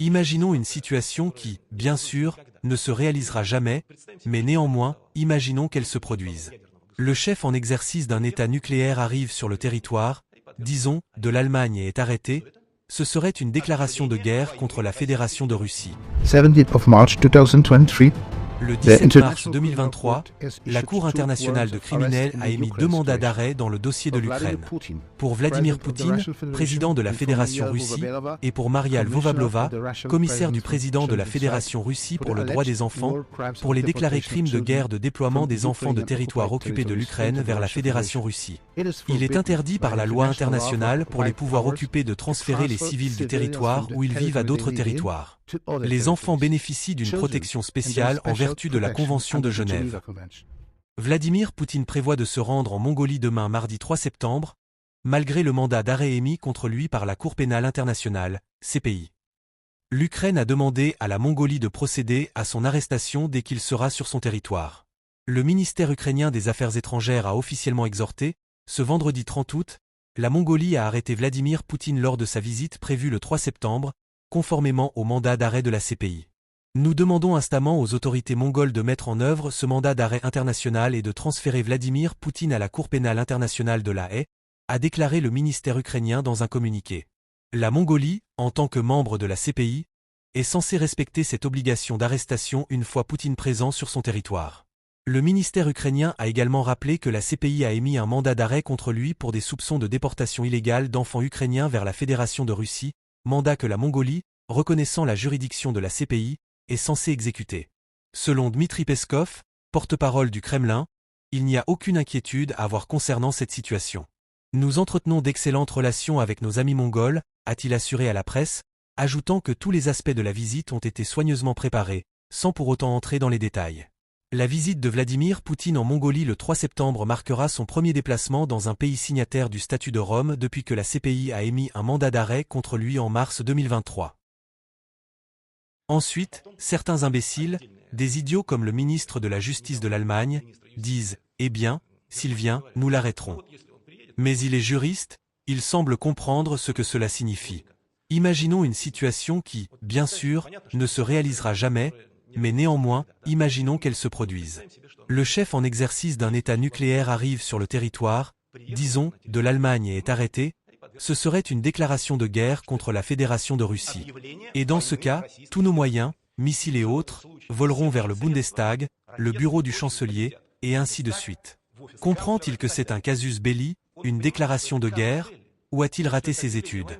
Imaginons une situation qui, bien sûr, ne se réalisera jamais, mais néanmoins, imaginons qu'elle se produise. Le chef en exercice d'un État nucléaire arrive sur le territoire, disons, de l'Allemagne et est arrêté. Ce serait une déclaration de guerre contre la Fédération de Russie. 17th of March 2023. Le 17 mars 2023, la Cour internationale de criminels a émis 2 mandats d'arrêt dans le dossier de l'Ukraine. Pour Vladimir Poutine, président de la Fédération Russie, et pour Maria Lvova-Belova, commissaire du président de la Fédération Russie pour le droit des enfants, pour les déclarés crimes de guerre de déploiement des enfants de territoires occupés de l'Ukraine vers la Fédération Russie. Il est interdit par la loi internationale pour les pouvoirs occupés de transférer les civils du territoire où ils vivent à d'autres territoires. Les enfants bénéficient d'une protection spéciale en vertu de la Convention de Genève. Vladimir Poutine prévoit de se rendre en Mongolie demain mardi 3 septembre, malgré le mandat d'arrêt émis contre lui par la Cour pénale internationale, CPI. L'Ukraine a demandé à la Mongolie de procéder à son arrestation dès qu'il sera sur son territoire. Le ministère ukrainien des Affaires étrangères a officiellement exhorté, ce vendredi 30 août, la Mongolie à arrêter Vladimir Poutine lors de sa visite prévue le 3 septembre, conformément au mandat d'arrêt de la CPI. Nous demandons instamment aux autorités mongoles de mettre en œuvre ce mandat d'arrêt international et de transférer Vladimir Poutine à la Cour pénale internationale de La Haye, a déclaré le ministère ukrainien dans un communiqué. La Mongolie, en tant que membre de la CPI, est censée respecter cette obligation d'arrestation une fois Poutine présent sur son territoire. Le ministère ukrainien a également rappelé que la CPI a émis un mandat d'arrêt contre lui pour des soupçons de déportation illégale d'enfants ukrainiens vers la Fédération de Russie, mandat que la Mongolie, reconnaissant la juridiction de la CPI, est censée exécuter. Selon Dmitri Peskov, porte-parole du Kremlin, il n'y a aucune inquiétude à avoir concernant cette situation. Nous entretenons d'excellentes relations avec nos amis mongols, a-t-il assuré à la presse, ajoutant que tous les aspects de la visite ont été soigneusement préparés, sans pour autant entrer dans les détails. La visite de Vladimir Poutine en Mongolie le 3 septembre marquera son premier déplacement dans un pays signataire du statut de Rome depuis que la CPI a émis un mandat d'arrêt contre lui en mars 2023. Ensuite, certains imbéciles, des idiots comme le ministre de la Justice de l'Allemagne, disent « Eh bien, s'il vient, nous l'arrêterons. » Mais il est juriste, il semble comprendre ce que cela signifie. Imaginons une situation qui, bien sûr, ne se réalisera jamais, mais néanmoins, imaginons qu'elle se produise. Le chef en exercice d'un État nucléaire arrive sur le territoire, disons, de l'Allemagne et est arrêté. Ce serait une déclaration de guerre contre la Fédération de Russie. Et dans ce cas, tous nos moyens, missiles et autres, voleront vers le Bundestag, le bureau du chancelier, et ainsi de suite. Comprend-il que c'est un casus belli, une déclaration de guerre, ou a-t-il raté ses études ?